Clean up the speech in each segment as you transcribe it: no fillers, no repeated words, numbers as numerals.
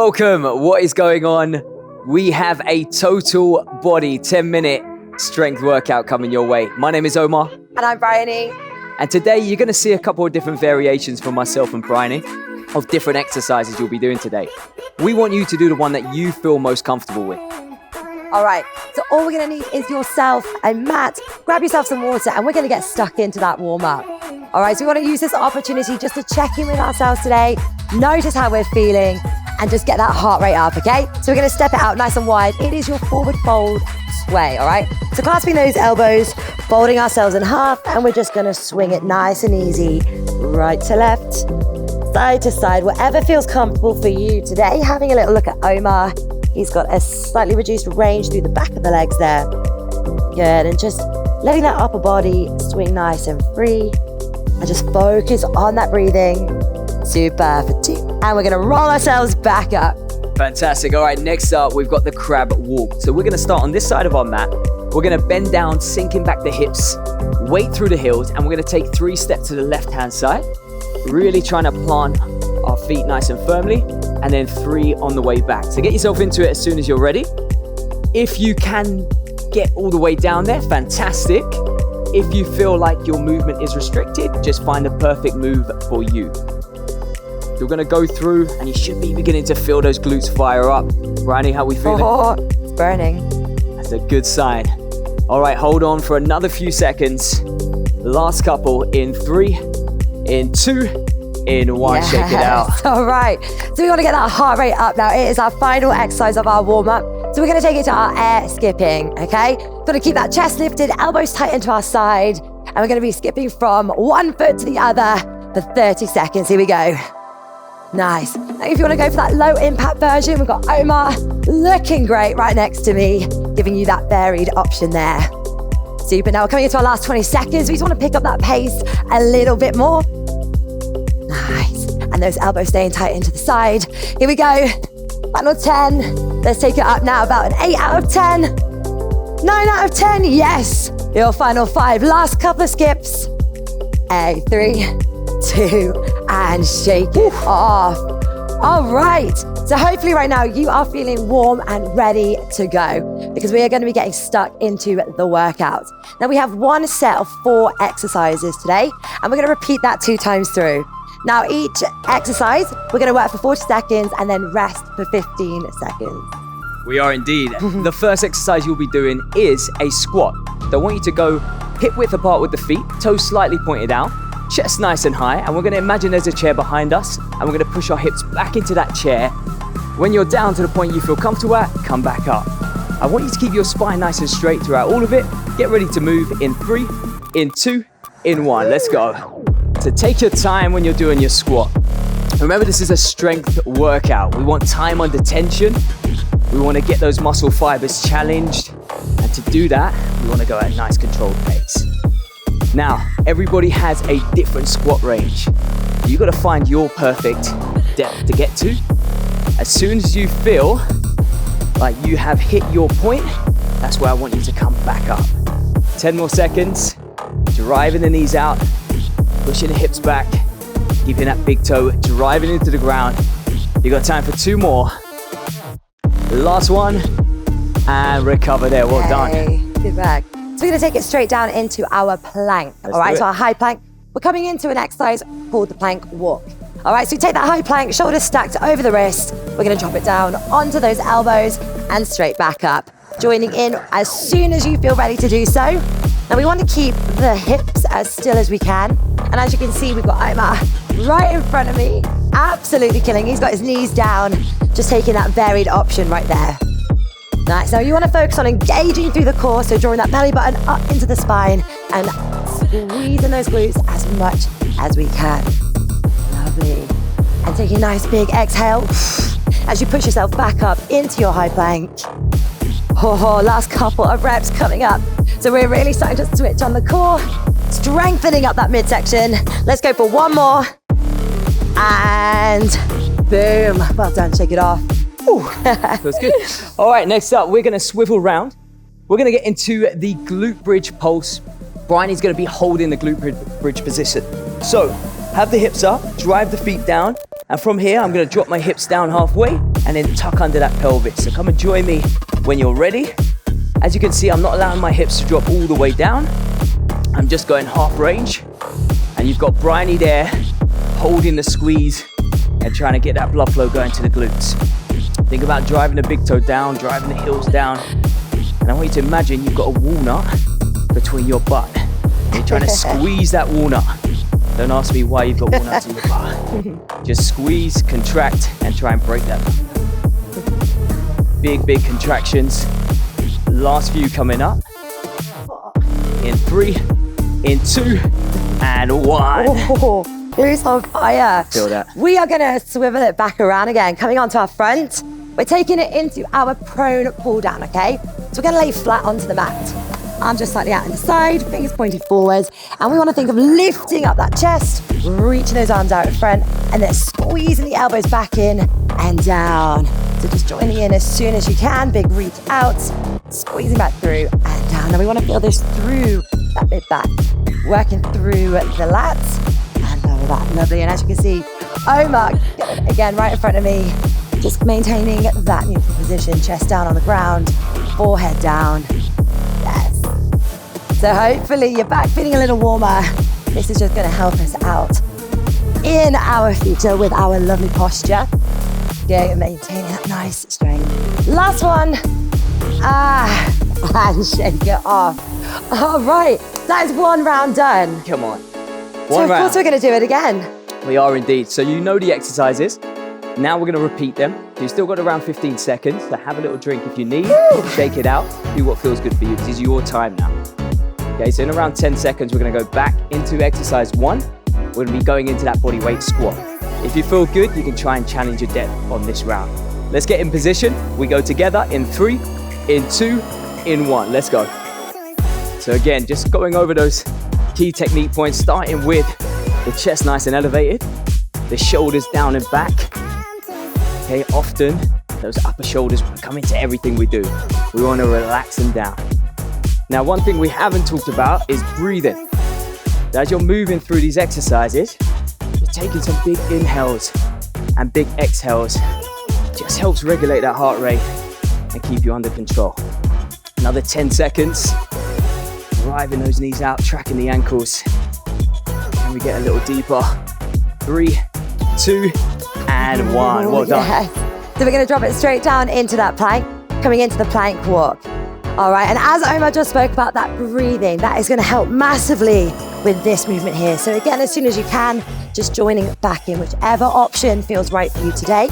Welcome. What is going on? We have a total body 10-minute strength workout coming your way. My name is Omar. And I'm Bryony. And today you're going to see a couple of different variations from myself and Bryony of different exercises you'll be doing today. We want you to do the one that you feel most comfortable with. All right, so all we're going to need is yourself and Matt. Grab yourself some water and we're going to get stuck into that warm-up. All right, so we want to use this opportunity just to check in with ourselves today, notice how we're feeling, and just get that heart rate up, okay? So we're going to step it out nice and wide. It is your forward fold sway, all right? So clasping those elbows, folding ourselves in half, and we're just going to swing it nice and easy, right to left, side to side, whatever feels comfortable for you today. Having a little look at Omar. He's got a slightly reduced range through the back of the legs there. Good, and just letting that upper body swing nice and free. And just focus on that breathing. Super, for 2. And we're gonna roll ourselves back up. Fantastic. All right, next up, we've got the crab walk. So we're gonna start on this side of our mat. We're gonna bend down, sinking back the hips, weight through the heels, and we're gonna take 3 steps to the left-hand side. Really trying to plant our feet nice and firmly, and then 3 on the way back. So get yourself into it as soon as you're ready. If you can get all the way down there, fantastic. If you feel like your movement is restricted, just find the perfect move for you. You're gonna go through and you should be beginning to feel those glutes fire up. Bryony, how we feeling? Oh, it's burning. That's a good sign. All right, hold on for another few seconds. Last couple in 3, in 2, in 1, yes. Shake it out. All right, so we want to get that heart rate up now. It is our final exercise of our warm-up. So we're going to take it to our air skipping, okay? Got to keep that chest lifted, elbows tight into our side, and we're going to be skipping from one foot to the other for 30 seconds. Here we go. Nice. Now if you want to go for that low impact version, we've got Omar looking great right next to me, giving you that varied option there. Super. Now we're coming into our last 20 seconds. We just want to pick up that pace a little bit more. Nice. And those elbows staying tight into the side. Here we go. Final 10. Let's take it up now. About an 8 out of 10. 9 out of 10. Yes. Your final 5. Last couple of skips. 3, 2, and shake it off. All right. So hopefully right now you are feeling warm and ready to go because we are going to be getting stuck into the workout. Now we have one set of 4 exercises today and we're going to repeat that 2 times through. Now each exercise, we're going to work for 40 seconds and then rest for 15 seconds. We are indeed. The first exercise you'll be doing is a squat. So I want you to go hip width apart with the feet, toes slightly pointed out, chest nice and high, and we're going to imagine there's a chair behind us and we're going to push our hips back into that chair. When you're down to the point you feel comfortable at, come back up. I want you to keep your spine nice and straight throughout all of it. Get ready to move in 3, in 2, in 1. Let's go. So take your time when you're doing your squat. Remember, this is a strength workout. We want time under tension. We want to get those muscle fibers challenged. And to do that, we want to go at a nice controlled pace. Now, everybody has a different squat range. You've got to find your perfect depth to get to. As soon as you feel like you have hit your point, that's where I want you to come back up. 10 more seconds. Driving the knees out. Pushing the hips back, keeping that big toe driving into the ground. You got time for 2 more. Last one, and recover there. Well done. Good work. So we're going to take it straight down into our plank. All right, so our high plank. We're coming into an exercise called the plank walk. All right, so you take that high plank, shoulders stacked over the wrist. We're going to drop it down onto those elbows and straight back up. Joining in as soon as you feel ready to do so. Now we want to keep the hips as still as we can. And as you can see, we've got Omar right in front of me. Absolutely killing. He's got his knees down, just taking that varied option right there. Nice. Now you want to focus on engaging through the core, so drawing that belly button up into the spine and squeezing those glutes as much as we can. Lovely. And take a nice big exhale as you push yourself back up into your high plank. Oh, last couple of reps coming up. So we're really starting to switch on the core, strengthening up that midsection. Let's go for 1 more. And boom. Well done, shake it off. Feels good. All right, next up, we're gonna swivel round. We're gonna get into the glute bridge pulse. Bryony's gonna be holding the glute bridge position. So have the hips up, drive the feet down, and from here, I'm gonna drop my hips down halfway, and then tuck under that pelvis. So come and join me when you're ready. As you can see, I'm not allowing my hips to drop all the way down. I'm just going half range. And you've got Bryony there, holding the squeeze and trying to get that blood flow going to the glutes. Think about driving the big toe down, driving the heels down. And I want you to imagine you've got a walnut between your butt. You're trying to squeeze that walnut. Don't ask me why you've got walnuts in your butt. Just squeeze, contract, and try and break that. Big, big contractions. Last few coming up. In 3, in 2, and 1. Oh, who's on fire? Feel that. We are gonna swivel it back around again, coming onto our front. We're taking it into our prone pull down, okay? So we're gonna lay flat onto the mat. Arms just slightly out in the side, fingers pointed forwards. And we wanna think of lifting up that chest, reaching those arms out in front, and then squeezing the elbows back in and down. So just joining in as soon as you can, big reach out, squeezing back through and down. Now we wanna feel this through that mid back, working through the lats and over that, lovely. And as you can see, Omar, again, right in front of me, just maintaining that neutral position, chest down on the ground, forehead down. Yes. So hopefully you're back feeling a little warmer. This is just gonna help us out in our future with our lovely posture. Yeah, maintaining that nice strength. Last one. And shake it off. All right, that is one round done. Come on. So of course we're gonna do it again. We are indeed. So you know the exercises. Now we're gonna repeat them. You've still got around 15 seconds, so have a little drink if you need. Shake it out, do what feels good for you. This is your time now. Okay, so in around 10 seconds, we're gonna go back into exercise 1. We're gonna be going into that body weight squat. If you feel good, you can try and challenge your depth on this round. Let's get in position. We go together in 3, in 2, in 1. Let's go. So again, just going over those key technique points, starting with the chest nice and elevated, the shoulders down and back. Okay, often those upper shoulders come into everything we do. We want to relax them down. Now, one thing we haven't talked about is breathing. As you're moving through these exercises, you're taking some big inhales and big exhales. Just helps regulate that heart rate and keep you under control. Another 10 seconds. Driving those knees out, tracking the ankles. And we get a little deeper. 3, 2, and 1. Well done. Yes. So we're gonna drop it straight down into that plank, coming into the plank walk. All right, and as Omar just spoke about that breathing, that is gonna help massively with this movement here. So again, as soon as you can, just joining it back in, whichever option feels right for you today.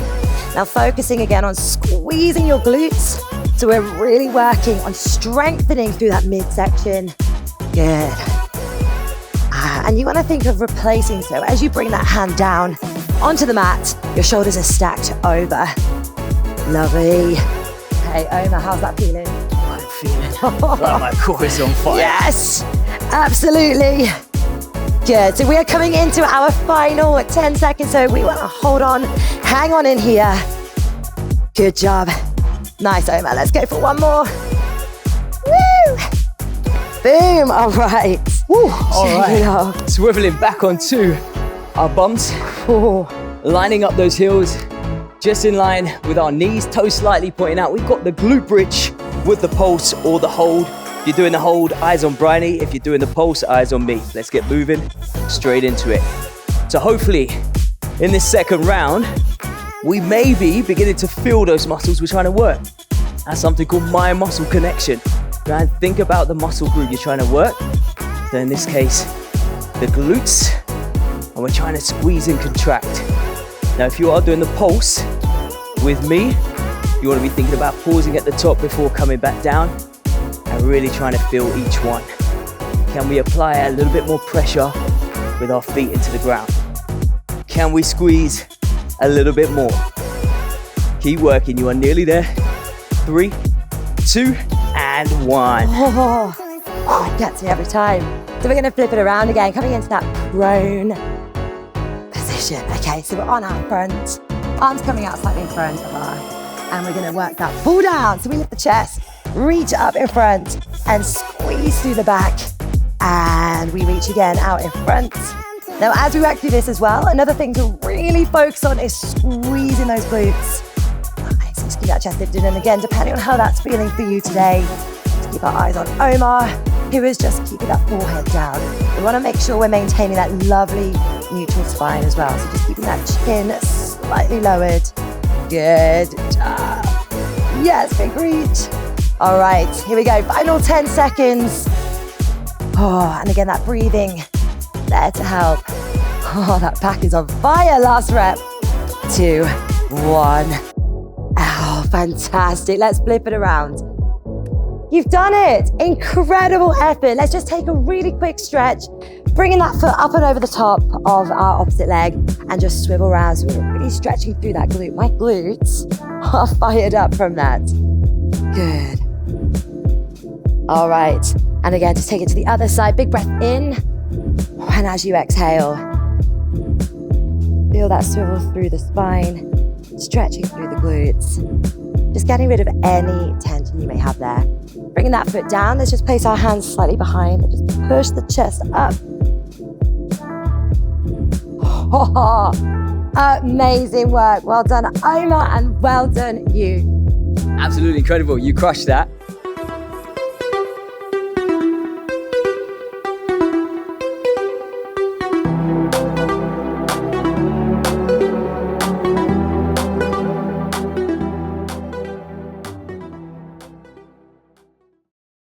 Now focusing again on squeezing your glutes. So we're really working on strengthening through that midsection. Good. And you want to think of replacing, so as you bring that hand down onto the mat, your shoulders are stacked over. Lovely. Hey, Omar, how's that feeling? I'm feeling like my core is on fire. Yes, absolutely. Good. So we are coming into our final 10 seconds. So we want to hold on, hang on in here. Good job. Nice, Omar. Let's go for one more. Woo! Boom. All right. Woo. All right. Swiveling back onto our bums. Ooh. Lining up those heels just in line with our knees, toes slightly pointing out. We've got the glute bridge with the pulse or the hold. If you're doing the hold, eyes on Bryony. If you're doing the pulse, eyes on me. Let's get moving straight into it. So hopefully in this second round, we may be beginning to feel those muscles we're trying to work. That's something called mind-muscle connection. Try and think about the muscle group you're trying to work. So in this case, the glutes, and we're trying to squeeze and contract. Now, if you are doing the pulse with me, you want to be thinking about pausing at the top before coming back down and really trying to feel each one. Can we apply a little bit more pressure with our feet into the ground? Can we squeeze a little bit more? Keep working, you are nearly there. 3, 2, and 1. Oh, it gets me every time. So we're gonna flip it around again, coming into that prone position. Okay, so we're on our front, arms coming out slightly in front of our, and we're gonna work that pull down. So we lift the chest, reach up in front, and squeeze through the back. And we reach again out in front. Now, as we work through this as well, another thing to really focus on is squeezing those glutes. Just keep that chest lifted. And again, depending on how that's feeling for you today, just keep our eyes on Omar, who is just keeping that forehead down. We want to make sure we're maintaining that lovely neutral spine as well. So just keeping that chin slightly lowered. Good job. Yes, big reach. All right, here we go. Final 10 seconds. Oh, and again, that breathing there to help. Oh, that back is on fire. Last rep. 2, 1. Oh, fantastic. Let's flip it around. You've done it. Incredible effort. Let's just take a really quick stretch, bringing that foot up and over the top of our opposite leg and just swivel around. So we're really stretching through that glute. My glutes are fired up from that. Good. All right. And again, just take it to the other side. Big breath in. And as you exhale, feel that swivel through the spine, stretching through the glutes. Just getting rid of any tension you may have there. Bringing that foot down, let's just place our hands slightly behind and just push the chest up. Oh, amazing work. Well done, Omar, and well done, you. Absolutely incredible. You crushed that.